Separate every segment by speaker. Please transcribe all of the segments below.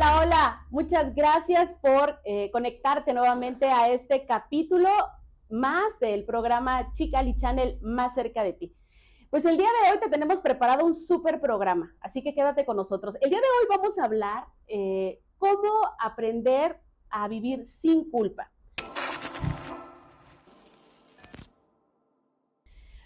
Speaker 1: Hola, hola. Muchas gracias por conectarte nuevamente a este capítulo más del programa Chicali Channel más cerca de ti. Pues el día de hoy te tenemos preparado un súper programa, así que quédate con nosotros. El día de hoy vamos a hablar cómo aprender a vivir sin culpa.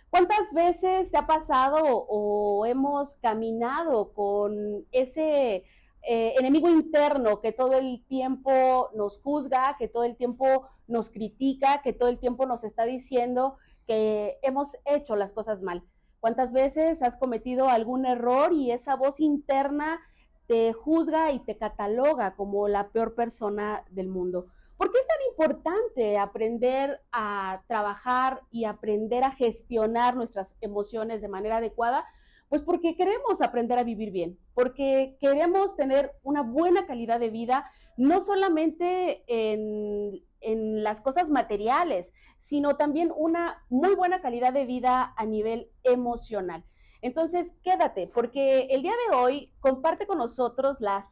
Speaker 1: ¿Cuántas veces te ha pasado o hemos caminado con ese enemigo interno que todo el tiempo nos juzga, que todo el tiempo nos critica, que todo el tiempo nos está diciendo que hemos hecho las cosas mal? ¿Cuántas veces has cometido algún error y esa voz interna te juzga y te cataloga como la peor persona del mundo? ¿Por qué es tan importante aprender a trabajar y aprender a gestionar nuestras emociones de manera adecuada? Pues porque queremos aprender a vivir bien, porque queremos tener una buena calidad de vida, no solamente en las cosas materiales, sino también una muy buena calidad de vida a nivel emocional. Entonces, quédate, porque el día de hoy comparte con nosotros la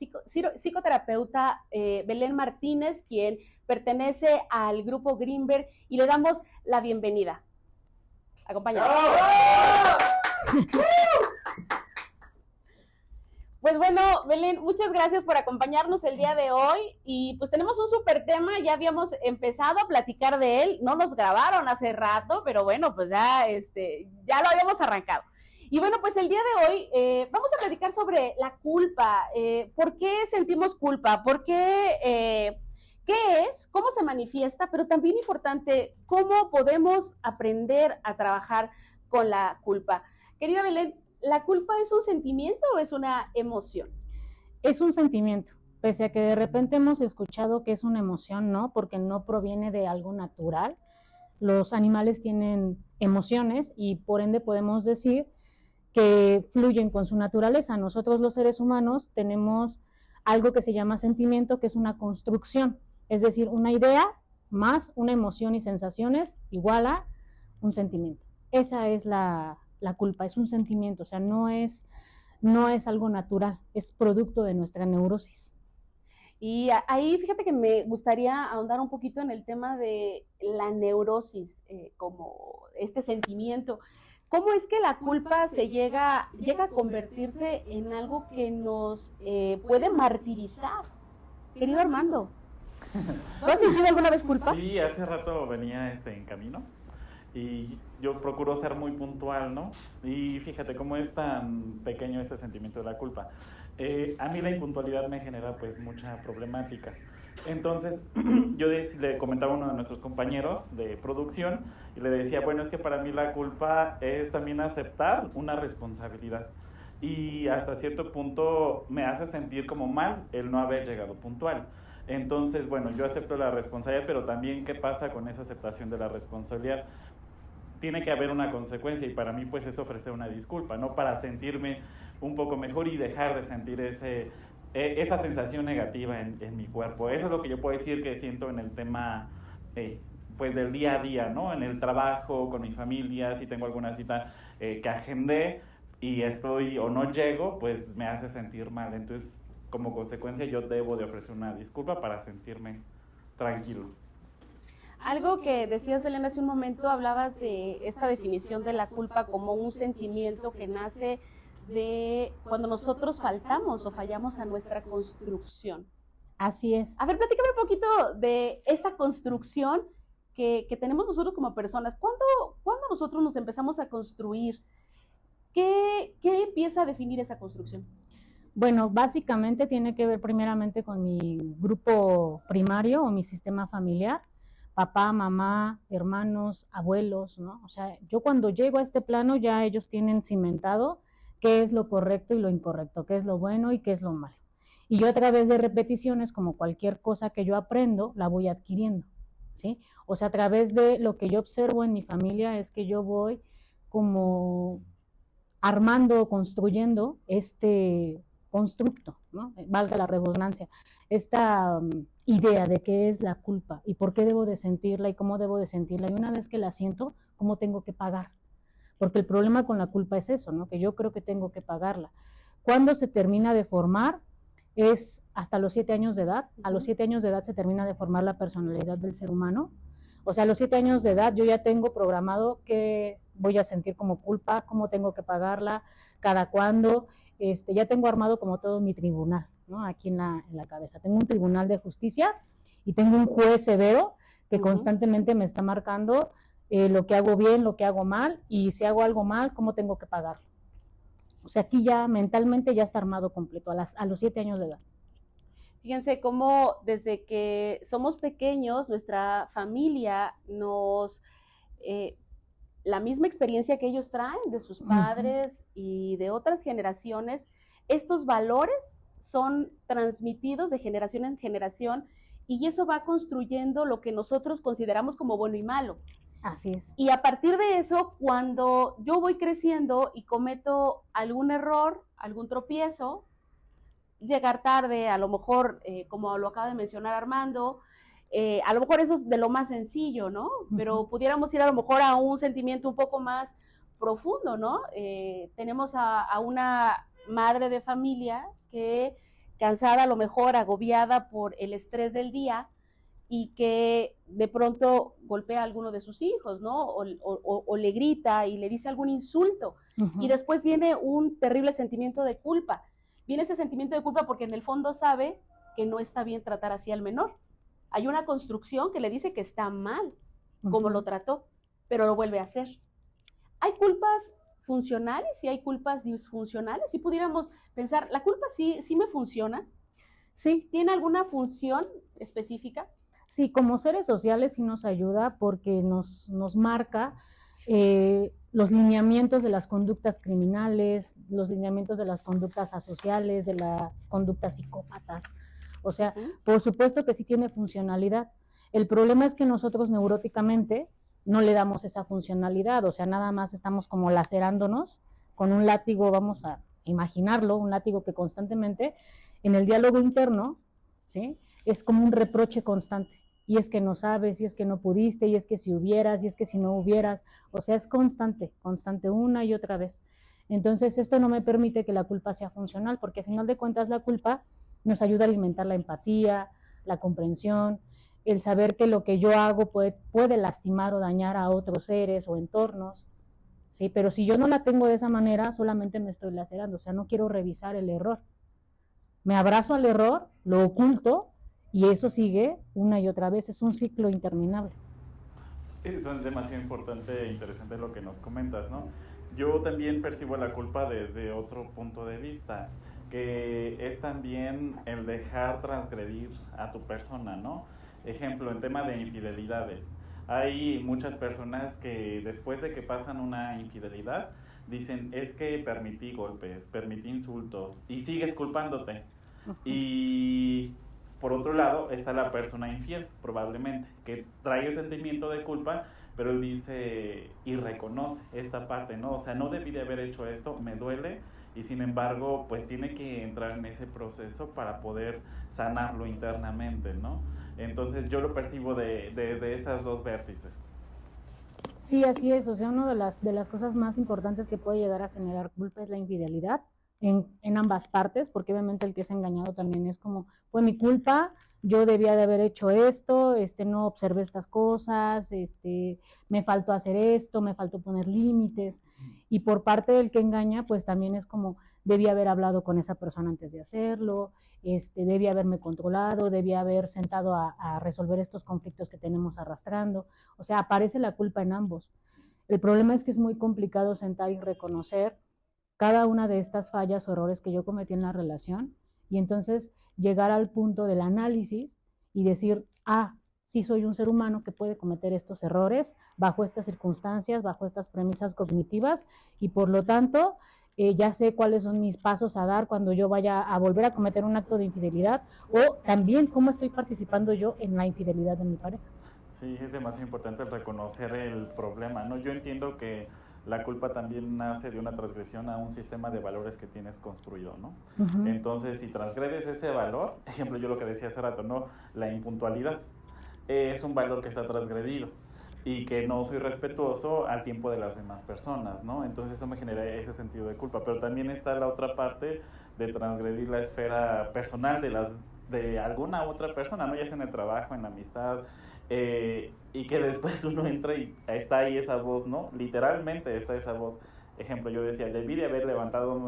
Speaker 1: psicoterapeuta Belén Martínez, quien pertenece al grupo Greenberg, y le damos la bienvenida. Acompáñanos. Pues bueno, Belén, muchas gracias por acompañarnos el día de hoy, y pues tenemos un súper tema. Ya habíamos empezado a platicar de él, no nos grabaron hace rato, pero bueno, pues ya lo habíamos arrancado. Y bueno, pues el día de hoy vamos a platicar sobre la culpa. ¿Por qué sentimos culpa? ¿Por qué? ¿Qué es? ¿Cómo se manifiesta? Pero también importante, ¿cómo podemos aprender a trabajar con la culpa? Querida Belén, ¿la culpa es un sentimiento o es una emoción?
Speaker 2: Es un sentimiento, pese a que de repente hemos escuchado que es una emoción, no, porque no proviene de algo natural. Los animales tienen emociones y por ende podemos decir que fluyen con su naturaleza. Nosotros los seres humanos tenemos algo que se llama sentimiento, que es una construcción, es decir, una idea más una emoción y sensaciones igual a un sentimiento. Esa es la culpa, es un sentimiento, o sea, no es algo natural, es producto de nuestra neurosis.
Speaker 1: Y ahí fíjate que me gustaría ahondar un poquito en el tema de la neurosis, como este sentimiento. ¿Cómo es que la culpa se llega a convertirse en algo que nos puede martirizar? Querido Armando, ¿tú has sentido alguna vez culpa?
Speaker 3: Sí, hace rato venía en camino y yo procuro ser muy puntual, ¿no? Y fíjate cómo es tan pequeño este sentimiento de la culpa. A mí la impuntualidad me genera pues mucha problemática. Entonces yo le comentaba a uno de nuestros compañeros de producción y le decía, bueno, es que para mí la culpa es también aceptar una responsabilidad. Y hasta cierto punto me hace sentir como mal el no haber llegado puntual. Entonces, bueno, yo acepto la responsabilidad, pero también ¿qué pasa con esa aceptación de la responsabilidad? Tiene que haber una consecuencia y para mí pues es ofrecer una disculpa, ¿no? Para sentirme un poco mejor y dejar de sentir esa sensación negativa en mi cuerpo. Eso es lo que yo puedo decir que siento en el tema pues del día a día, ¿no? En el trabajo, con mi familia, si tengo alguna cita que agendé y estoy o no llego, pues me hace sentir mal. Entonces, como consecuencia, yo debo de ofrecer una disculpa para sentirme tranquilo.
Speaker 1: Algo que decías, Belén, hace un momento, hablabas de esta definición de la culpa como un sentimiento que nace de cuando nosotros faltamos o fallamos a nuestra construcción.
Speaker 2: Así es.
Speaker 1: A ver, platícame un poquito de esa construcción que tenemos nosotros como personas. ¿Cuándo nosotros nos empezamos a construir? ¿Qué empieza a definir esa construcción?
Speaker 2: Bueno, básicamente tiene que ver primeramente con mi grupo primario o mi sistema familiar, papá, mamá, hermanos, abuelos, ¿no? O sea, yo cuando llego a este plano ya ellos tienen cimentado qué es lo correcto y lo incorrecto, qué es lo bueno y qué es lo malo. Y yo a través de repeticiones, como cualquier cosa que yo aprendo, la voy adquiriendo, ¿sí? O sea, a través de lo que yo observo en mi familia es que yo voy como armando, construyendo este constructo, ¿no? Valga la redundancia, esta idea de qué es la culpa y por qué debo de sentirla y cómo debo de sentirla, y una vez que la siento, cómo tengo que pagar, porque el problema con la culpa es eso, ¿no? Que yo creo que tengo que pagarla. ¿Cuándo se termina de formar? es hasta los 7 años de edad. A los 7 años de edad se termina de formar la personalidad del ser humano. O sea, a los 7 años de edad yo ya tengo programado que voy a sentir como culpa, cómo tengo que pagarla, cada cuándo. Ya tengo armado como todo mi tribunal, ¿no? Aquí en la cabeza. Tengo un tribunal de justicia y tengo un juez severo que constantemente me está marcando lo que hago bien, lo que hago mal, y si hago algo mal, cómo tengo que pagarlo. O sea, aquí ya mentalmente ya está armado completo a los 7 años de edad.
Speaker 1: Fíjense cómo desde que somos pequeños, nuestra familia nos, la misma experiencia que ellos traen de sus padres y de otras generaciones, estos valores son transmitidos de generación en generación y eso va construyendo lo que nosotros consideramos como bueno y malo.
Speaker 2: Así es.
Speaker 1: Y a partir de eso, cuando yo voy creciendo y cometo algún error, algún tropiezo, llegar tarde, a lo mejor, como lo acaba de mencionar Armando, a lo mejor eso es de lo más sencillo, ¿no? Pero pudiéramos ir a lo mejor a un sentimiento un poco más profundo, ¿no? Tenemos a una madre de familia que, cansada, a lo mejor agobiada por el estrés del día, y que de pronto golpea a alguno de sus hijos, ¿no? O le grita y le dice algún insulto. Y después viene un terrible sentimiento de culpa. Viene ese sentimiento de culpa porque en el fondo sabe que no está bien tratar así al menor. Hay una construcción que le dice que está mal como lo trató, pero lo vuelve a hacer. Hay culpas funcionales y hay culpas disfuncionales. Si pudiéramos pensar, ¿la culpa sí me funciona?
Speaker 2: Sí.
Speaker 1: ¿Tiene alguna función específica?
Speaker 2: Sí, como seres sociales sí nos ayuda porque nos marca los lineamientos de las conductas criminales, los lineamientos de las conductas asociales, de las conductas psicópatas. O sea, por supuesto que sí tiene funcionalidad. El problema es que nosotros neuróticamente no le damos esa funcionalidad, o sea, nada más estamos como lacerándonos con un látigo, vamos a imaginarlo, un látigo que constantemente en el diálogo interno, ¿sí?, es como un reproche constante. Y es que no sabes, y es que no pudiste, y es que si hubieras, y es que si no hubieras. O sea, es constante, constante una y otra vez. Entonces, esto no me permite que la culpa sea funcional, porque a final de cuentas la culpa nos ayuda a alimentar la empatía, la comprensión, el saber que lo que yo hago puede lastimar o dañar a otros seres o entornos, ¿sí? Pero si yo no la tengo de esa manera, solamente me estoy lacerando, o sea, no quiero revisar el error. Me abrazo al error, lo oculto, y eso sigue una y otra vez, es un ciclo interminable.
Speaker 3: Es demasiado importante e interesante lo que nos comentas, ¿no? Yo también percibo la culpa desde otro punto de vista, que es también el dejar transgredir a tu persona, ¿no? Ejemplo, en tema de infidelidades. Hay muchas personas que después de que pasan una infidelidad, dicen, es que permití golpes, permití insultos, y sigues culpándote. Y por otro lado está la persona infiel, probablemente, que trae el sentimiento de culpa, pero él dice y reconoce esta parte, ¿no? O sea, no debí de haber hecho esto, me duele, y sin embargo, pues tiene que entrar en ese proceso para poder sanarlo internamente, ¿no? Entonces yo lo percibo de esas dos vértices.
Speaker 2: Sí, así es, o sea, una de las cosas más importantes que puede llegar a generar culpa es la infidelidad, en ambas partes, porque obviamente el que es engañado también es como, fue mi culpa, yo debía de haber hecho esto, no observé estas cosas, me faltó hacer esto, me faltó poner límites, y por parte del que engaña, pues también es como, debía haber hablado con esa persona antes de hacerlo, debía haberme controlado, debía haber sentado a resolver estos conflictos que tenemos arrastrando, o sea, aparece la culpa en ambos. El problema es que es muy complicado sentar y reconocer cada una de estas fallas o errores que yo cometí en la relación y entonces llegar al punto del análisis y decir, sí soy un ser humano que puede cometer estos errores bajo estas circunstancias, bajo estas premisas cognitivas y por lo tanto ya sé cuáles son mis pasos a dar cuando yo vaya a volver a cometer un acto de infidelidad o también cómo estoy participando yo en la infidelidad de mi pareja.
Speaker 3: Sí, es demasiado importante reconocer el problema, ¿no? Yo entiendo que la culpa también nace de una transgresión a un sistema de valores que tienes construido, ¿no? Entonces, si transgredes ese valor, ejemplo, yo lo que decía hace rato, ¿no? La impuntualidad es un valor que está transgredido. y que no soy respetuoso al tiempo de las demás personas, ¿no? Entonces eso me genera ese sentido de culpa. Pero también está la otra parte de transgredir la esfera personal de alguna otra persona, ¿no? Ya sea en el trabajo, en la amistad, y que después uno entra y está ahí esa voz, ¿no? Literalmente está esa voz. Ejemplo, yo decía, debí de haber levantado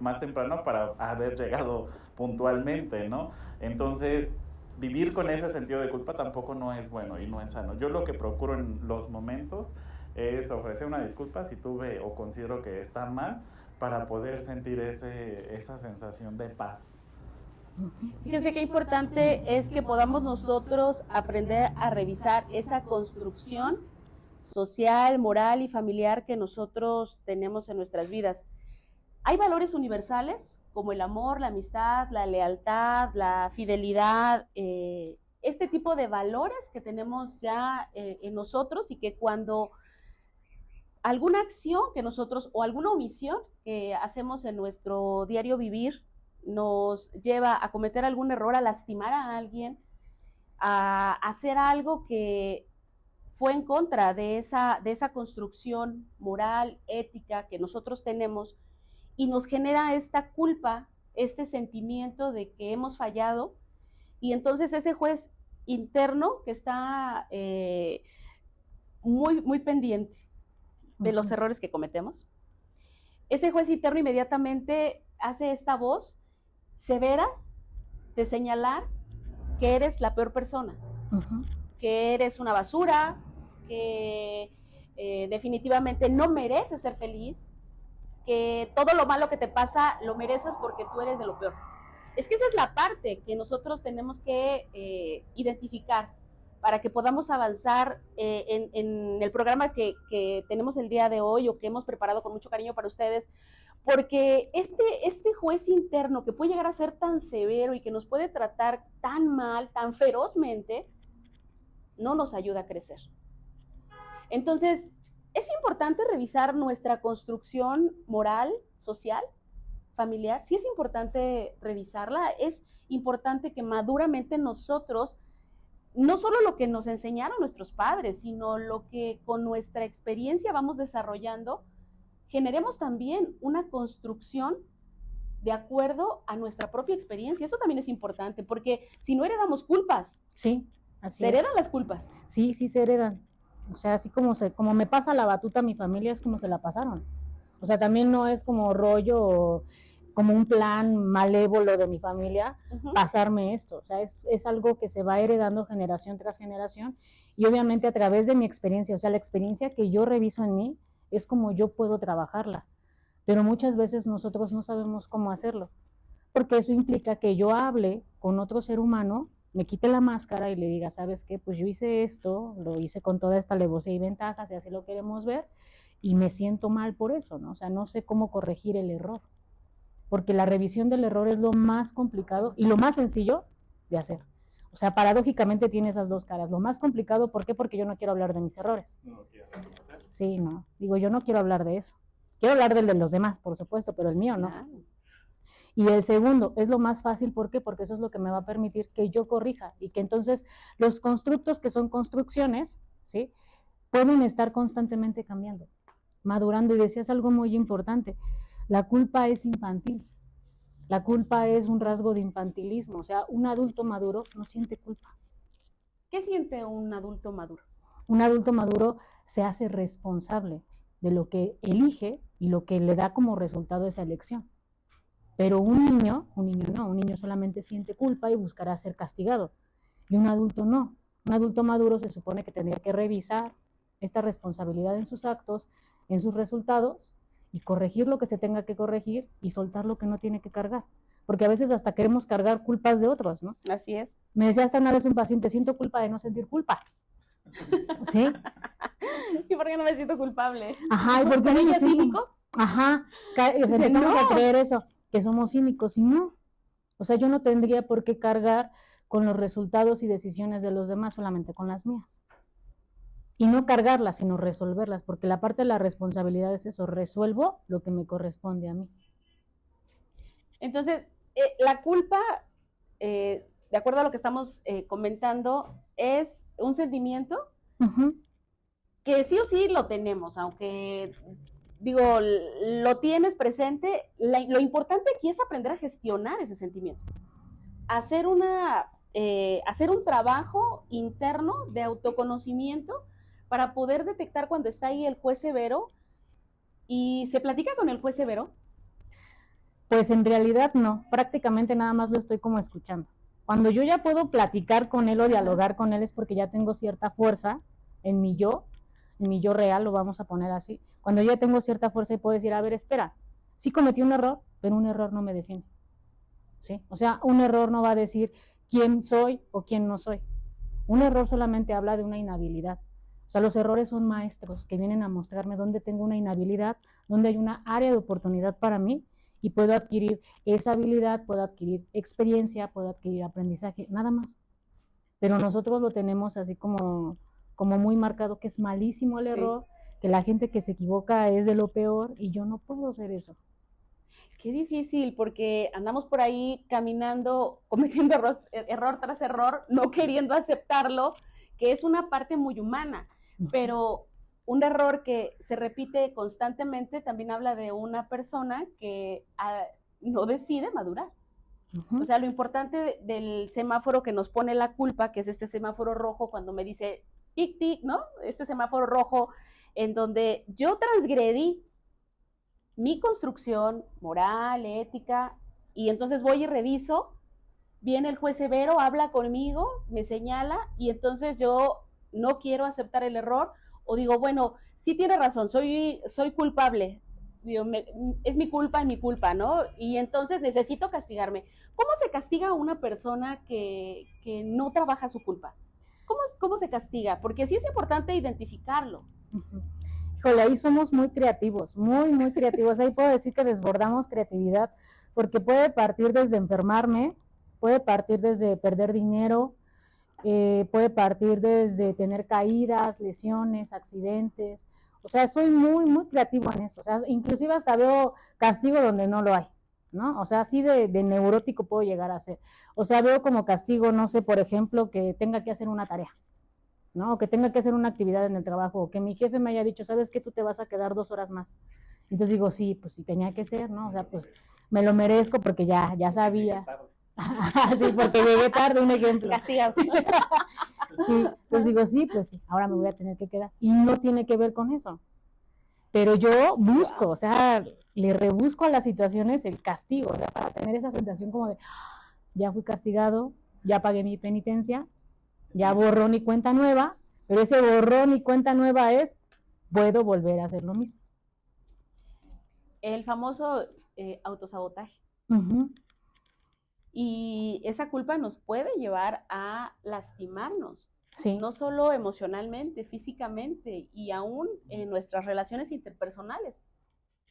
Speaker 3: más temprano para haber llegado puntualmente, ¿no? Entonces, vivir con ese sentido de culpa tampoco no es bueno y no es sano. Yo lo que procuro en los momentos es ofrecer una disculpa si tuve o considero que está mal, para poder sentir esa sensación de paz.
Speaker 1: Fíjense qué importante es que podamos nosotros aprender a revisar esa construcción social, moral y familiar que nosotros tenemos en nuestras vidas. Hay valores universales como el amor, la amistad, la lealtad, la fidelidad, este tipo de valores que tenemos ya en nosotros, y que cuando alguna acción que nosotros o alguna omisión que hacemos en nuestro diario vivir nos lleva a cometer algún error, a lastimar a alguien, a hacer algo que fue en contra de esa construcción moral, ética que nosotros tenemos, y nos genera esta culpa, este sentimiento de que hemos fallado, y entonces ese juez interno que está muy pendiente de los errores que cometemos, ese juez interno inmediatamente hace esta voz severa de señalar que eres la peor persona, que eres una basura, que definitivamente no mereces ser feliz, que todo lo malo que te pasa lo mereces porque tú eres de lo peor. Es que esa es la parte que nosotros tenemos que identificar para que podamos avanzar en el programa que tenemos el día de hoy, o que hemos preparado con mucho cariño para ustedes, porque este juez interno que puede llegar a ser tan severo y que nos puede tratar tan mal, tan ferozmente, no nos ayuda a crecer. Entonces, es importante revisar nuestra construcción moral, social, familiar. Sí es importante revisarla, es importante que maduramente nosotros, no solo lo que nos enseñaron nuestros padres, sino lo que con nuestra experiencia vamos desarrollando, generemos también una construcción de acuerdo a nuestra propia experiencia. Eso también es importante, porque si no heredamos culpas,
Speaker 2: sí, así
Speaker 1: se heredan las culpas.
Speaker 2: Sí, sí se heredan. O sea, así como me pasa la batuta a mi familia, es como se la pasaron. O sea, también no es como rollo, como un plan malévolo de mi familia, pasarme esto. O sea, es algo que se va heredando generación tras generación, y obviamente a través de mi experiencia, o sea, la experiencia que yo reviso en mí, es como yo puedo trabajarla. Pero muchas veces nosotros no sabemos cómo hacerlo, porque eso implica que yo hable con otro ser humano, me quite la máscara y le diga, ¿sabes qué? Pues yo hice esto, lo hice con toda esta alevosía y ventajas, y así lo queremos ver, y me siento mal por eso, ¿no? O sea, no sé cómo corregir el error, porque la revisión del error es lo más complicado y lo más sencillo de hacer. O sea, paradójicamente tiene esas dos caras. Lo más complicado, ¿por qué? Porque yo no quiero hablar de mis errores.
Speaker 3: No quiero reconocer.
Speaker 2: Sí, no. Digo, yo no quiero hablar de eso. Quiero hablar del de los demás, por supuesto, pero el mío no. Y el segundo es lo más fácil, ¿por qué? Porque eso es lo que me va a permitir que yo corrija, y que entonces los constructos, que son construcciones, ¿sí?, pueden estar constantemente cambiando, madurando. Y decías algo muy importante, la culpa es infantil, la culpa es un rasgo de infantilismo. O sea, un adulto maduro no siente culpa.
Speaker 1: ¿Qué siente un adulto maduro?
Speaker 2: Un adulto maduro se hace responsable de lo que elige y lo que le da como resultado esa elección. Pero un niño no, un niño solamente siente culpa y buscará ser castigado. Y un adulto no. Un adulto maduro se supone que tendría que revisar esta responsabilidad en sus actos, en sus resultados, y corregir lo que se tenga que corregir y soltar lo que no tiene que cargar. Porque a veces hasta queremos cargar culpas de otros, ¿no?
Speaker 1: Así es.
Speaker 2: Me decía hasta una vez un paciente, siento culpa de no sentir culpa. ¿Sí?
Speaker 1: ¿Y por qué no me siento culpable?
Speaker 2: Ajá, ¿y por qué no me siento cínico? Ajá, empezamos a creer eso, que somos cínicos, y no. O sea, yo no tendría por qué cargar con los resultados y decisiones de los demás, solamente con las mías. Y no cargarlas, sino resolverlas, porque la parte de la responsabilidad es eso, resuelvo lo que me corresponde a mí.
Speaker 1: Entonces, la culpa, de acuerdo a lo que estamos comentando, es un sentimiento que sí o sí lo tenemos, aunque digo, lo tienes presente, lo importante aquí es aprender a gestionar ese sentimiento, hacer hacer un trabajo interno de autoconocimiento para poder detectar cuando está ahí el juez severo. ¿Y se platica con el juez severo?
Speaker 2: Pues en realidad no, prácticamente nada más lo estoy como escuchando. Cuando yo ya puedo platicar con él o dialogar con él es porque ya tengo cierta fuerza en mi yo real, lo vamos a poner así. Cuando ya tengo cierta fuerza y puedo decir, a ver, espera, sí cometí un error, pero un error no me define. ¿Sí? O sea, un error no va a decir quién soy o quién no soy. Un error solamente habla de una inhabilidad. O sea, los errores son maestros que vienen a mostrarme dónde tengo una inhabilidad, dónde hay una área de oportunidad para mí y puedo adquirir esa habilidad, puedo adquirir experiencia, puedo adquirir aprendizaje, nada más. Pero nosotros lo tenemos así como muy marcado, que es malísimo el error, sí, que la gente que se equivoca es de lo peor y yo no puedo hacer eso.
Speaker 1: Qué difícil, porque andamos por ahí caminando, cometiendo error tras error, no queriendo aceptarlo, que es una parte muy humana, pero un error que se repite constantemente también habla de una persona que no decide madurar. O sea, lo importante del semáforo que nos pone la culpa, que es este semáforo rojo cuando me dice tic, tic, ¿no? Este semáforo rojo en donde yo transgredí mi construcción moral, ética, y entonces voy y reviso, viene el juez severo, habla conmigo, me señala, y entonces yo no quiero aceptar el error, o digo, bueno, sí tiene razón, soy culpable, digo, es mi culpa, ¿no? Y entonces necesito castigarme. ¿Cómo se castiga a una persona que no trabaja su culpa? ¿Cómo se castiga? Porque sí es importante identificarlo.
Speaker 2: Híjole, ahí somos muy creativos, muy creativos. Ahí puedo decir que desbordamos creatividad, porque puede partir desde enfermarme, puede partir desde perder dinero, puede partir desde tener caídas, lesiones, accidentes. O sea, soy muy creativo en eso. O sea, inclusive hasta veo castigo donde no lo hay, ¿no? O sea, así de neurótico puedo llegar a ser. O sea, veo como castigo, no sé, por ejemplo, que tenga que hacer una tarea, ¿no? O que tenga que hacer una actividad en el trabajo, o que mi jefe me haya dicho, ¿sabes qué? Tú te vas a quedar 2 horas más. Entonces digo, sí, pues sí tenía que ser, ¿no? O sea, pues me lo merezco porque ya sabía. Sí, porque llegué tarde, un ejemplo.
Speaker 1: Castigado.
Speaker 2: Sí, pues digo, sí, pues sí, ahora me voy a tener que quedar. Y no tiene que ver con eso. Pero yo busco, o sea, le rebusco a las situaciones el castigo, o sea, para tener esa sensación como de, ya fui castigado, ya pagué mi penitencia, ya borrón y cuenta nueva, pero ese borrón y cuenta nueva es, puedo volver a hacer lo mismo.
Speaker 1: El famoso autosabotaje. Y esa culpa nos puede llevar a lastimarnos, sí, no solo emocionalmente, físicamente y aún en nuestras relaciones interpersonales,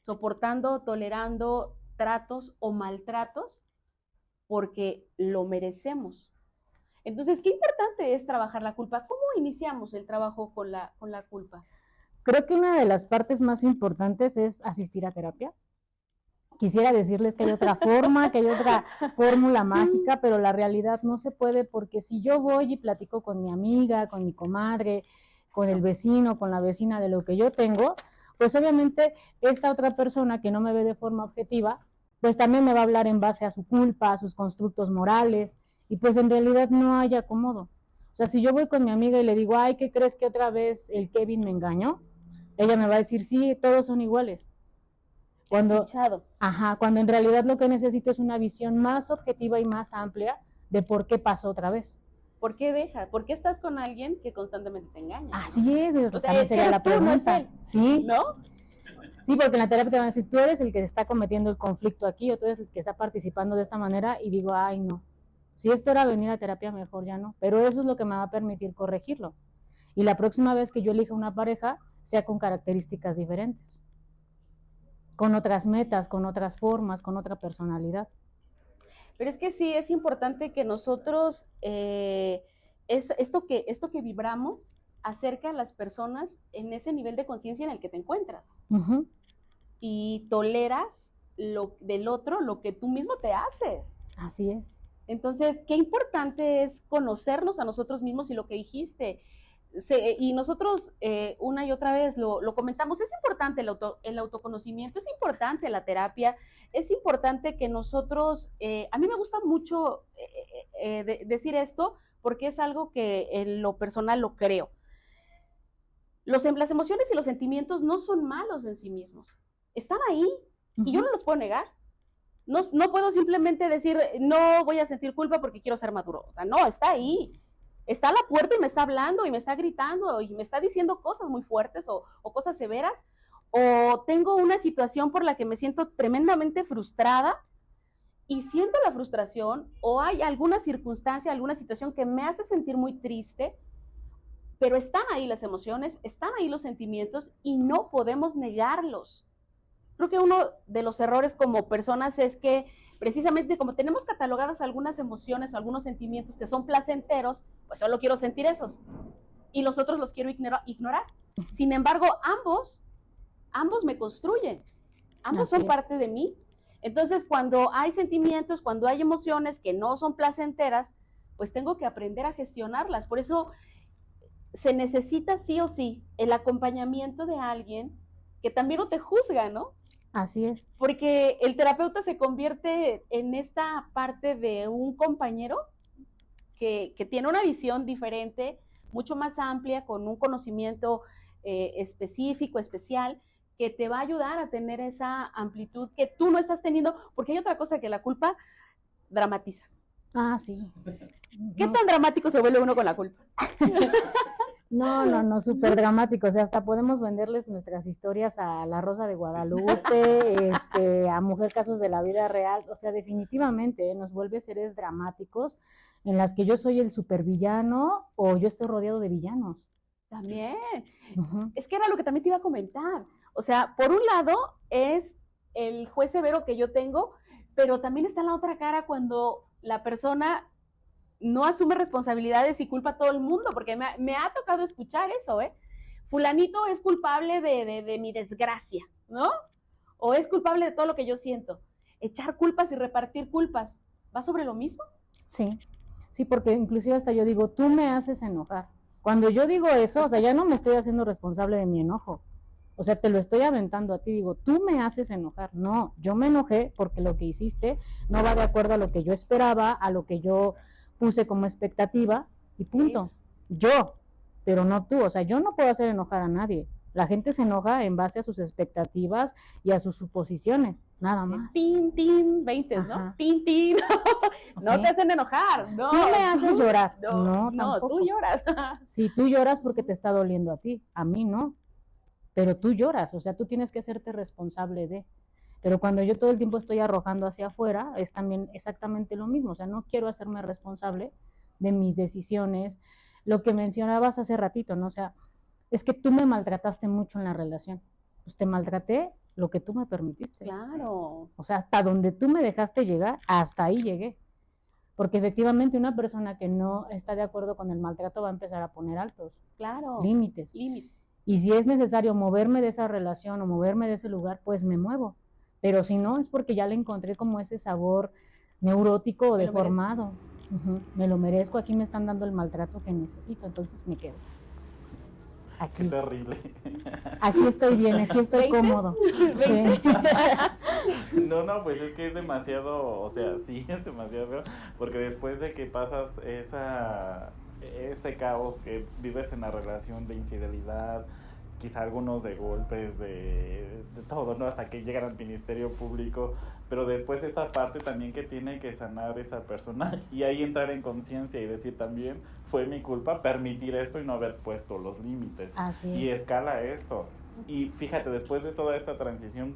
Speaker 1: soportando, tolerando tratos o maltratos porque lo merecemos. Entonces, qué importante es trabajar la culpa. ¿Cómo iniciamos el trabajo con la culpa?
Speaker 2: Creo que una de las partes más importantes es asistir a terapia. Quisiera decirles que hay otra forma, que hay otra fórmula mágica, pero la realidad no se puede, porque si yo voy y platico con mi amiga, con mi comadre, con el vecino, con la vecina de lo que yo tengo, pues obviamente esta otra persona que no me ve de forma objetiva, pues también me va a hablar en base a su culpa, a sus constructos morales, y pues en realidad no hay acomodo. O sea, si yo voy con mi amiga y le digo, ay, ¿qué crees que otra vez el Kevin me engañó? Ella me va a decir, sí, todos son iguales. Cuando en realidad lo que necesito es una visión más objetiva y más amplia de por qué pasó otra vez.
Speaker 1: ¿Por qué deja? ¿Por qué estás con alguien que constantemente te engaña?
Speaker 2: Así es, o sea, sería la pregunta. No, sí, ¿no? Sí, porque en la terapia te van a decir, tú eres el que está cometiendo el conflicto aquí, o tú eres el que está participando de esta manera, y digo, ay, no. Si esto era venir a terapia, mejor ya no. Pero eso es lo que me va a permitir corregirlo. Y la próxima vez que yo elija una pareja, sea con características diferentes, con otras metas, con otras formas, con otra personalidad.
Speaker 1: Pero es que sí es importante que nosotros, esto que vibramos, acerca a las personas en ese nivel de conciencia en el que te encuentras. Y toleras del otro lo que tú mismo te haces.
Speaker 2: Así es.
Speaker 1: Entonces, qué importante es conocernos a nosotros mismos y lo que dijiste, y nosotros una y otra vez lo comentamos, es importante el autoconocimiento, es importante la terapia, es importante que nosotros, a mí me gusta mucho decir esto porque es algo que en lo personal lo creo. Las emociones y los sentimientos no son malos en sí mismos, están ahí y yo no los puedo negar. No puedo simplemente decir, no voy a sentir culpa porque quiero ser maduro. O sea, no, está ahí. Está a la puerta y me está hablando y me está gritando y me está diciendo cosas muy fuertes o cosas severas. O tengo una situación por la que me siento tremendamente frustrada y siento la frustración o hay alguna circunstancia, alguna situación que me hace sentir muy triste, pero están ahí las emociones, están ahí los sentimientos y no podemos negarlos. Creo que uno de los errores como personas es que precisamente como tenemos catalogadas algunas emociones o algunos sentimientos que son placenteros, pues solo quiero sentir esos y los otros los quiero ignorar. Sin embargo, ambos me construyen, ambos son parte de mí. Entonces, cuando hay sentimientos, cuando hay emociones que no son placenteras, pues tengo que aprender a gestionarlas. Por eso se necesita sí o sí el acompañamiento de alguien que también no te juzga, ¿no?
Speaker 2: Así es.
Speaker 1: Porque el terapeuta se convierte en esta parte de un compañero que tiene una visión diferente, mucho más amplia, con un conocimiento específico, especial, que te va a ayudar a tener esa amplitud que tú no estás teniendo, porque hay otra cosa que la culpa dramatiza.
Speaker 2: Ah, sí.
Speaker 1: ¿Qué tan dramático se vuelve uno con la culpa?
Speaker 2: No, súper dramático, o sea, hasta podemos venderles nuestras historias a La Rosa de Guadalupe, a Mujer Casos de la Vida Real, o sea, definitivamente nos vuelve seres dramáticos en las que yo soy el supervillano o yo estoy rodeado de villanos.
Speaker 1: También, es que era lo que también te iba a comentar, o sea, por un lado es el juez severo que yo tengo, pero también está la otra cara cuando la persona no asume responsabilidades y culpa a todo el mundo, porque me ha tocado escuchar eso, fulanito es culpable de mi desgracia, ¿no? O es culpable de todo lo que yo siento. Echar culpas y repartir culpas, ¿va sobre lo mismo?
Speaker 2: Sí, porque inclusive hasta yo digo, tú me haces enojar. Cuando yo digo eso, o sea, ya no me estoy haciendo responsable de mi enojo. O sea, te lo estoy aventando a ti, digo, tú me haces enojar. No, yo me enojé porque lo que hiciste no va de acuerdo a lo que yo esperaba, a lo que yo puse como expectativa y punto. Yo, pero no tú, o sea, yo no puedo hacer enojar a nadie. La gente se enoja en base a sus expectativas y a sus suposiciones, nada más.
Speaker 1: Tin, 20, ¿no? Tin. No te hacen enojar, no.
Speaker 2: Tú me haces llorar.
Speaker 1: No, tú lloras.
Speaker 2: Sí, tú lloras porque te está doliendo a ti, a mí no. Pero tú lloras, o sea, tú tienes que hacerte responsable de. Pero cuando yo todo el tiempo estoy arrojando hacia afuera, es también exactamente lo mismo. O sea, no quiero hacerme responsable de mis decisiones. Lo que mencionabas hace ratito, ¿no? O sea, es que tú me maltrataste mucho en la relación. Pues te maltraté lo que tú me permitiste.
Speaker 1: Claro.
Speaker 2: O sea, hasta donde tú me dejaste llegar, hasta ahí llegué. Porque efectivamente una persona que no está de acuerdo con el maltrato va a empezar a poner altos.
Speaker 1: Claro.
Speaker 2: Límites. Y si es necesario moverme de esa relación o moverme de ese lugar, pues me muevo. Pero si no, es porque ya le encontré como ese sabor neurótico o deformado. Me lo merezco, aquí me están dando el maltrato que necesito, entonces me quedo. Aquí.
Speaker 3: Qué terrible.
Speaker 2: Aquí estoy bien, aquí estoy cómodo. Sí.
Speaker 3: No, pues es que es demasiado, o sea, sí, es demasiado feo, porque después de que pasas ese caos que vives en la relación de infidelidad, quizá algunos de golpes, de todo, ¿no? Hasta que llegan al Ministerio Público, pero después esta parte también que tiene que sanar esa persona y ahí entrar en conciencia y decir también, fue mi culpa permitir esto y no haber puesto los límites. Y escala esto. Y fíjate, después de toda esta transición,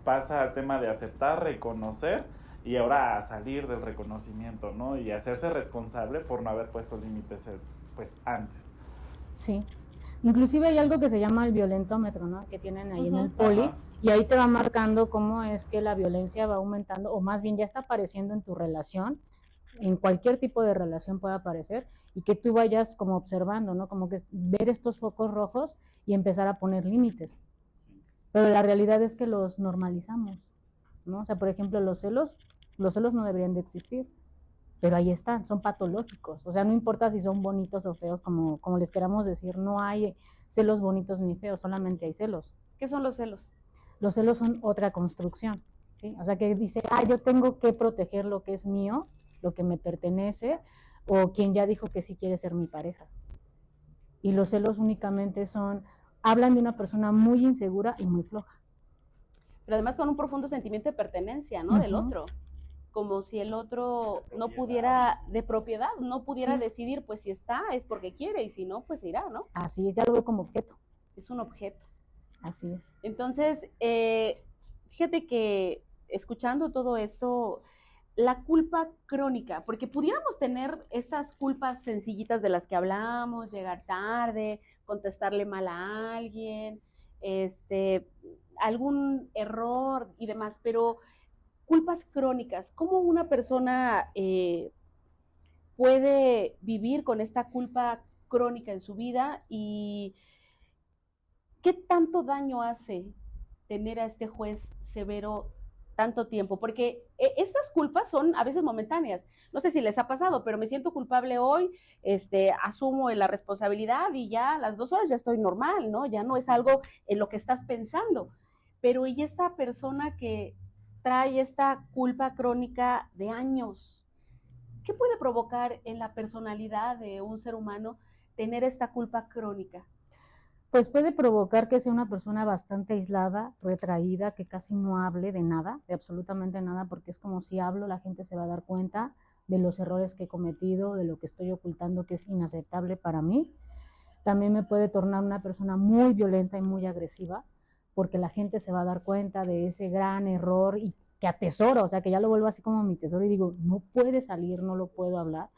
Speaker 3: pasa al tema de aceptar, reconocer y ahora a salir del reconocimiento, ¿no? Y hacerse responsable por no haber puesto límites, pues, antes.
Speaker 2: Sí. Inclusive hay algo que se llama el violentómetro, ¿no? Que tienen ahí en el poli, y ahí te va marcando cómo es que la violencia va aumentando, o más bien ya está apareciendo en tu relación, en cualquier tipo de relación puede aparecer, y que tú vayas como observando, ¿no? Como que ver estos focos rojos y empezar a poner límites. Pero la realidad es que los normalizamos, ¿no? O sea, por ejemplo, los celos no deberían de existir. pero ahí están, son patológicos. O sea, no importa si son bonitos o feos, como les queramos decir, no hay celos bonitos ni feos, solamente hay celos.
Speaker 1: ¿Qué son los celos?
Speaker 2: Los celos son otra construcción, ¿sí? O sea, que dice, yo tengo que proteger lo que es mío, lo que me pertenece, o quien ya dijo que sí quiere ser mi pareja. Y los celos únicamente hablan de una persona muy insegura y muy floja.
Speaker 1: Pero además con un profundo sentimiento de pertenencia, ¿no? Del otro. Como si el otro no pudiera, de propiedad, no pudiera decidir, pues si está es porque quiere y si no, pues irá, ¿no?
Speaker 2: Así es, ya lo veo como objeto.
Speaker 1: Es un objeto.
Speaker 2: Así es.
Speaker 1: Entonces, fíjate que escuchando todo esto, la culpa crónica, porque pudiéramos tener estas culpas sencillitas de las que hablamos, llegar tarde, contestarle mal a alguien, algún error y demás, pero culpas crónicas, ¿cómo una persona puede vivir con esta culpa crónica en su vida y qué tanto daño hace tener a este juez severo tanto tiempo? Porque estas culpas son a veces momentáneas. No sé si les ha pasado, pero me siento culpable hoy, asumo la responsabilidad y ya a las 2 horas ya estoy normal, ¿no? Ya no es algo en lo que estás pensando. Pero ¿y esta persona que trae esta culpa crónica de años? ¿Qué puede provocar en la personalidad de un ser humano tener esta culpa crónica?
Speaker 2: Pues puede provocar que sea una persona bastante aislada, retraída, que casi no hable de nada, de absolutamente nada, porque es como si hablo, la gente se va a dar cuenta de los errores que he cometido, de lo que estoy ocultando, que es inaceptable para mí. También me puede tornar una persona muy violenta y muy agresiva, porque la gente se va a dar cuenta de ese gran error y que atesoro, o sea, que ya lo vuelvo así como mi tesoro y digo, no puede salir, no lo puedo hablar.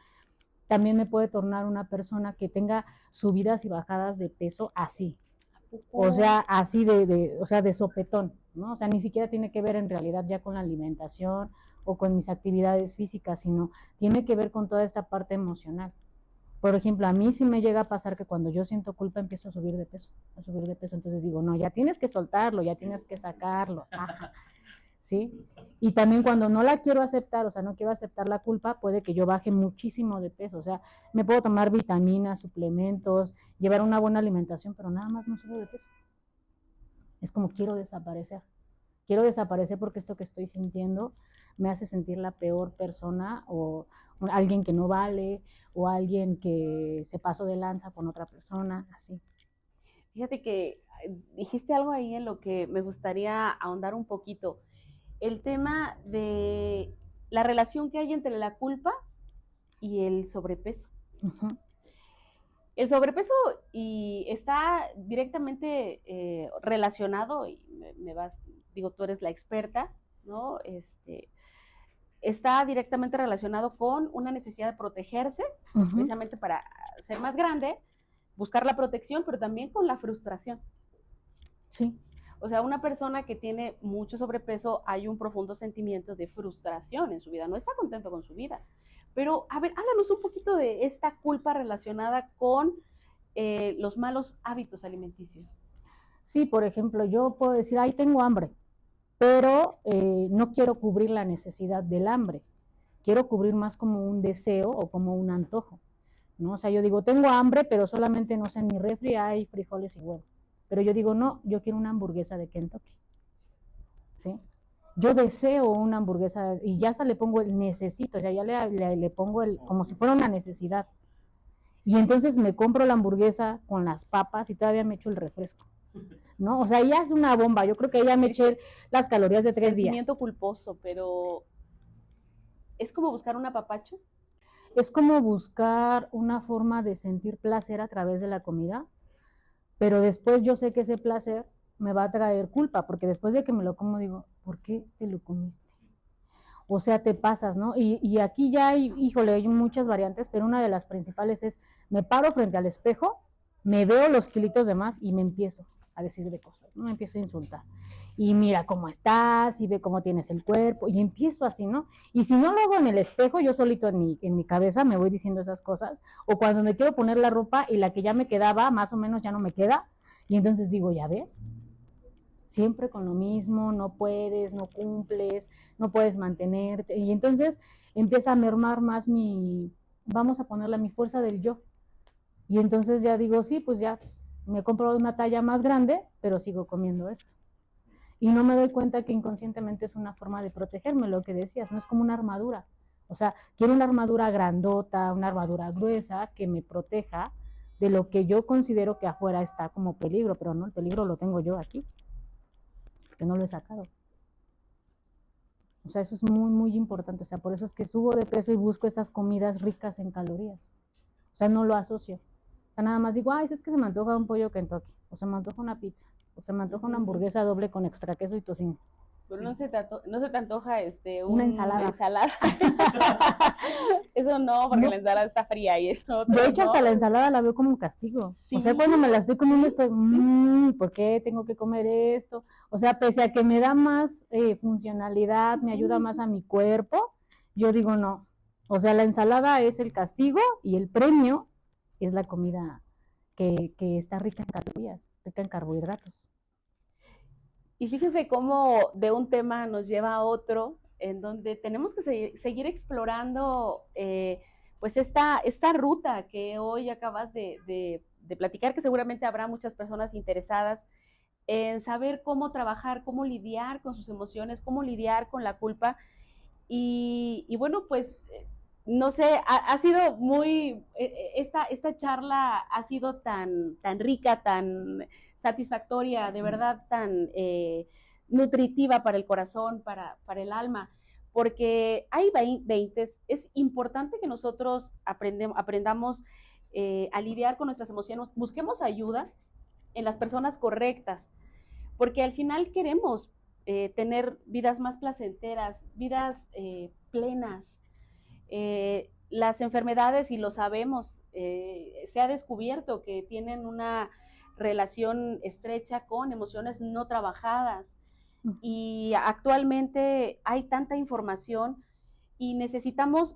Speaker 2: También me puede tornar una persona que tenga subidas y bajadas de peso así, o sea, así o sea, de sopetón, ¿no? O sea, ni siquiera tiene que ver en realidad ya con la alimentación o con mis actividades físicas, sino tiene que ver con toda esta parte emocional. Por ejemplo, a mí sí me llega a pasar que cuando yo siento culpa empiezo a subir de peso, entonces digo, no, ya tienes que soltarlo, ya tienes que sacarlo, ¿sí? Y también cuando no la quiero aceptar, o sea, no quiero aceptar la culpa, puede que yo baje muchísimo de peso, o sea, me puedo tomar vitaminas, suplementos, llevar una buena alimentación, pero nada más no subo de peso. Es como quiero desaparecer porque esto que estoy sintiendo me hace sentir la peor persona o alguien que no vale o alguien que se pasó de lanza con otra persona, así.
Speaker 1: Fíjate que dijiste algo ahí en lo que me gustaría ahondar un poquito. El tema de la relación que hay entre la culpa y el sobrepeso.
Speaker 2: Uh-huh.
Speaker 1: El sobrepeso está directamente relacionado, y tú eres la experta, ¿no? Está directamente relacionado con una necesidad de protegerse, precisamente para ser más grande, buscar la protección, pero también con la frustración.
Speaker 2: Sí.
Speaker 1: O sea, una persona que tiene mucho sobrepeso, hay un profundo sentimiento de frustración en su vida, no está contento con su vida. Pero, a ver, háblanos un poquito de esta culpa relacionada con los malos hábitos alimenticios.
Speaker 2: Sí, por ejemplo, yo puedo decir, tengo hambre, pero no quiero cubrir la necesidad del hambre. Quiero cubrir más como un deseo o como un antojo, ¿no? O sea, yo digo, tengo hambre, pero solamente, no sé, en mi refri hay frijoles y huevos. Pero yo digo, no, yo quiero una hamburguesa de Kentucky, ¿sí? Yo deseo una hamburguesa y ya hasta le pongo el necesito, o sea, ya le pongo como si fuera una necesidad. Y entonces me compro la hamburguesa con las papas y todavía me echo el refresco, ¿no? O sea, ya es una bomba, yo creo que ya me eché las calorías de 3 días.
Speaker 1: Sentimiento culposo, pero ¿es como buscar un apapacho?
Speaker 2: Es como buscar una forma de sentir placer a través de la comida, pero después yo sé que ese placer me va a traer culpa, porque después de que me lo como digo, ¿por qué te lo comiste? O sea, te pasas, ¿no? Y aquí ya hay muchas variantes, pero una de las principales es, me paro frente al espejo, me veo los kilitos de más y me empiezo a decir de cosas, ¿no? Me empiezo a insultar. Y mira cómo estás, y ve cómo tienes el cuerpo, y empiezo así, ¿no? Y si no lo hago en el espejo, yo solito en mi cabeza me voy diciendo esas cosas, o cuando me quiero poner la ropa y la que ya me quedaba, más o menos ya no me queda, y entonces digo, ¿ya ves? siempre con lo mismo, no puedes, no cumples, no puedes mantenerte, y entonces empieza a mermar más vamos a ponerle mi fuerza del yo, y entonces ya digo, sí, pues ya me compro una talla más grande, pero sigo comiendo esto. Y no me doy cuenta que inconscientemente es una forma de protegerme, lo que decías, no es como una armadura. O sea, quiero una armadura grandota, una armadura gruesa que me proteja de lo que yo considero que afuera está como peligro, pero no, el peligro lo tengo yo aquí, que no lo he sacado. O sea, eso es muy, muy importante. O sea, por eso es que subo de peso y busco esas comidas ricas en calorías. O sea, no lo asocio. O sea, nada más digo, ay, es que se me antoja un pollo Kentucky, o se me antoja una pizza, o se me antoja una hamburguesa doble con extra queso y tocino.
Speaker 1: Pero no se te antoja
Speaker 2: una ensalada.
Speaker 1: Eso no, porque
Speaker 2: no.
Speaker 1: la ensalada está fría y eso.
Speaker 2: De hecho, hasta la ensalada la veo como un castigo. Sí. O sea, cuando me la estoy comiendo estoy, ¿por qué tengo que comer esto? O sea, pese a que me da más funcionalidad, me ayuda más a mi cuerpo, yo digo no. O sea, la ensalada es el castigo y el premio es la comida que está rica en calorías, rica en carbohidratos.
Speaker 1: Y fíjense cómo de un tema nos lleva a otro, en donde tenemos que seguir explorando pues esta ruta que hoy acabas de platicar, que seguramente habrá muchas personas interesadas en saber cómo trabajar, cómo lidiar con sus emociones, cómo lidiar con la culpa. Y bueno, pues no sé, ha sido muy, esta charla ha sido tan rica, tan satisfactoria, de verdad tan nutritiva para el corazón, para el alma, porque hay 20, es importante que nosotros aprendamos a lidiar con nuestras emociones, busquemos ayuda en las personas correctas, porque al final queremos tener vidas más placenteras, vidas plenas. Las enfermedades, y lo sabemos, se ha descubierto que tienen una relación estrecha con emociones no trabajadas, y actualmente hay tanta información y necesitamos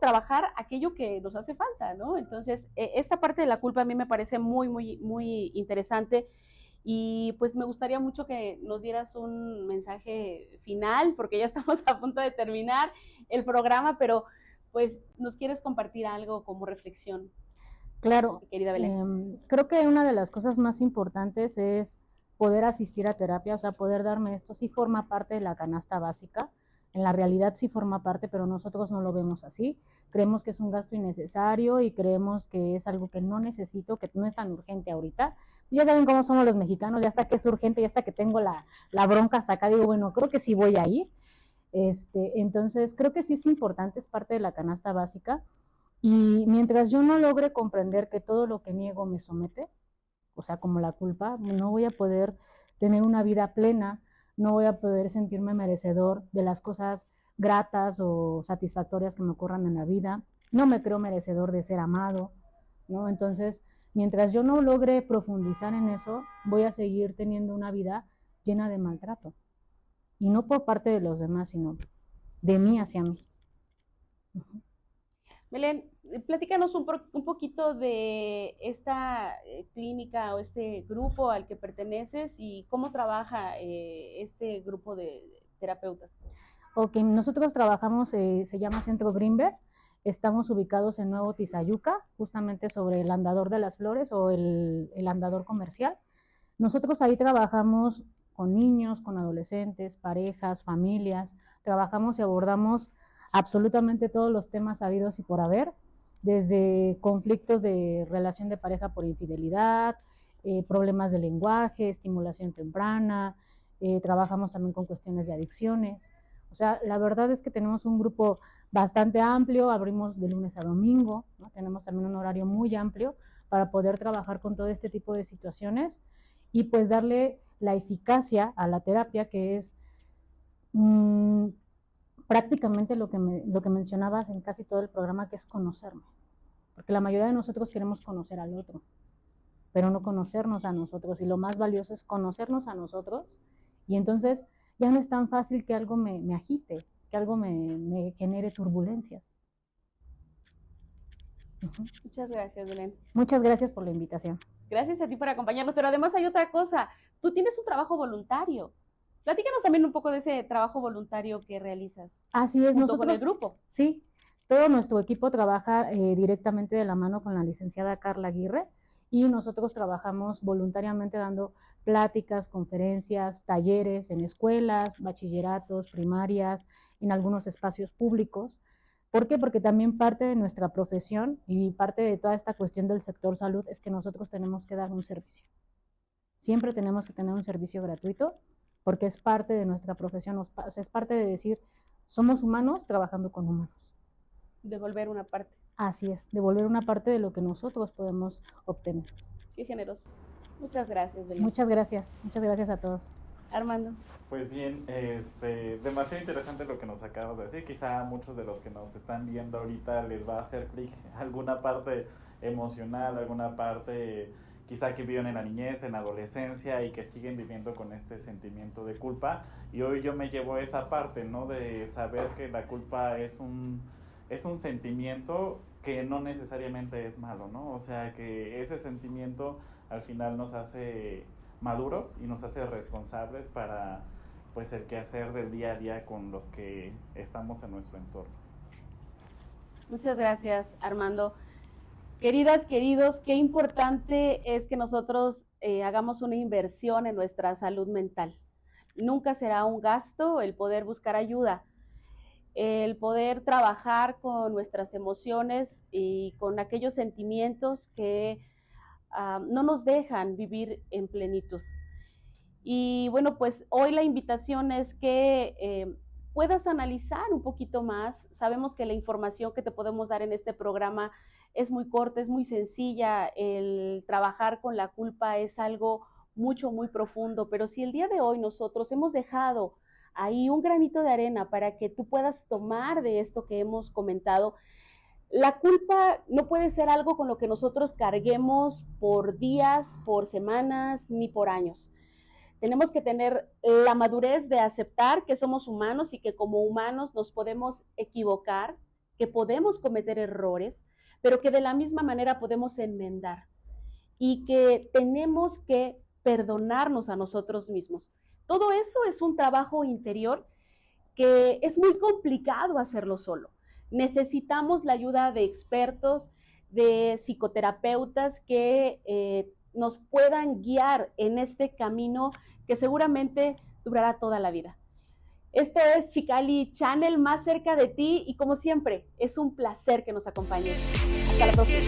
Speaker 1: trabajar aquello que nos hace falta, ¿no? Entonces, esta parte de la culpa a mí me parece muy, muy, muy interesante, y pues me gustaría mucho que nos dieras un mensaje final, porque ya estamos a punto de terminar el programa, pero pues nos quieres compartir algo como reflexión.
Speaker 2: Claro,
Speaker 1: querida Belén.
Speaker 2: Creo que una de las cosas más importantes es poder asistir a terapia, o sea, poder darme esto. Sí forma parte de la canasta básica, en la realidad sí forma parte, pero nosotros no lo vemos así. Creemos que es un gasto innecesario y creemos que es algo que no necesito, que no es tan urgente ahorita. Ya saben cómo somos los mexicanos, ya hasta que es urgente, ya hasta que tengo la bronca hasta acá, digo, bueno, creo que sí voy a ir. Entonces, creo que sí es importante, es parte de la canasta básica. Y mientras yo no logre comprender que todo lo que niego me somete, o sea, como la culpa, no voy a poder tener una vida plena, no voy a poder sentirme merecedor de las cosas gratas o satisfactorias que me ocurran en la vida, no me creo merecedor de ser amado, ¿no? Entonces, mientras yo no logre profundizar en eso, voy a seguir teniendo una vida llena de maltrato. Y no por parte de los demás, sino de mí hacia mí.
Speaker 1: Belén, platícanos un poquito de esta clínica o este grupo al que perteneces y cómo trabaja este grupo de terapeutas.
Speaker 2: Ok, nosotros trabajamos, se llama Centro Greenberg, estamos ubicados en Nuevo Tizayuca, justamente sobre el Andador de las Flores o el Andador Comercial. Nosotros ahí trabajamos con niños, con adolescentes, parejas, familias, trabajamos y abordamos absolutamente todos los temas habidos y por haber, desde conflictos de relación de pareja por infidelidad, problemas de lenguaje, estimulación temprana, trabajamos también con cuestiones de adicciones. O sea, la verdad es que tenemos un grupo bastante amplio, abrimos de lunes a domingo, ¿no? Tenemos también un horario muy amplio para poder trabajar con todo este tipo de situaciones y pues darle la eficacia a la terapia, que es prácticamente lo que mencionabas en casi todo el programa, que es conocerme. Porque la mayoría de nosotros queremos conocer al otro, pero no conocernos a nosotros. Y lo más valioso es conocernos a nosotros. Y entonces ya no es tan fácil que algo me agite, que algo me genere turbulencias.
Speaker 1: Muchas gracias, Belén.
Speaker 2: Muchas gracias por la invitación.
Speaker 1: Gracias a ti por acompañarnos, pero además hay otra cosa. tú tienes un trabajo voluntario. Platícanos también un poco de ese trabajo voluntario que realizas.
Speaker 2: Así es,
Speaker 1: junto con el grupo.
Speaker 2: Sí, todo nuestro equipo trabaja directamente de la mano con la licenciada Carla Aguirre y nosotros trabajamos voluntariamente dando pláticas, conferencias, talleres en escuelas, bachilleratos, primarias, en algunos espacios públicos. ¿Por qué? Porque también parte de nuestra profesión y parte de toda esta cuestión del sector salud es que nosotros tenemos que dar un servicio. Siempre tenemos que tener un servicio gratuito porque es parte de nuestra profesión, o sea, es parte de decir, somos humanos trabajando con humanos.
Speaker 1: Devolver una parte.
Speaker 2: Así es, devolver una parte de lo que nosotros podemos obtener.
Speaker 1: Qué generosos. Muchas gracias, Belén.
Speaker 2: Muchas gracias a todos.
Speaker 1: Armando.
Speaker 3: Pues bien, demasiado interesante lo que nos acabas de decir. Quizá a muchos de los que nos están viendo ahorita les va a hacer clic alguna parte emocional, alguna parte quizá que viven en la niñez, en la adolescencia y que siguen viviendo con este sentimiento de culpa. Y hoy yo me llevo esa parte, ¿no? De saber que la culpa es un sentimiento que no necesariamente es malo, ¿no? O sea, que ese sentimiento al final nos hace maduros y nos hace responsables para, pues, el quehacer del día a día con los que estamos en nuestro entorno.
Speaker 1: Muchas gracias, Armando. Queridas, queridos, qué importante es que nosotros hagamos una inversión en nuestra salud mental. Nunca será un gasto el poder buscar ayuda, el poder trabajar con nuestras emociones y con aquellos sentimientos que no nos dejan vivir en plenitud. Y bueno, pues hoy la invitación es que puedas analizar un poquito más. Sabemos que la información que te podemos dar en este programa es muy corta, es muy sencilla. El trabajar con la culpa es algo muy profundo, pero si el día de hoy nosotros hemos dejado ahí un granito de arena para que tú puedas tomar de esto que hemos comentado, la culpa no puede ser algo con lo que nosotros carguemos por días, por semanas, ni por años. Tenemos que tener la madurez de aceptar que somos humanos y que como humanos nos podemos equivocar, que podemos cometer errores, pero que de la misma manera podemos enmendar y que tenemos que perdonarnos a nosotros mismos. Todo eso es un trabajo interior que es muy complicado hacerlo solo. Necesitamos la ayuda de expertos, de psicoterapeutas que nos puedan guiar en este camino que seguramente durará toda la vida. Esto es Chicali Channel, más cerca de ti, y como siempre, es un placer que nos acompañes. Hasta la próxima.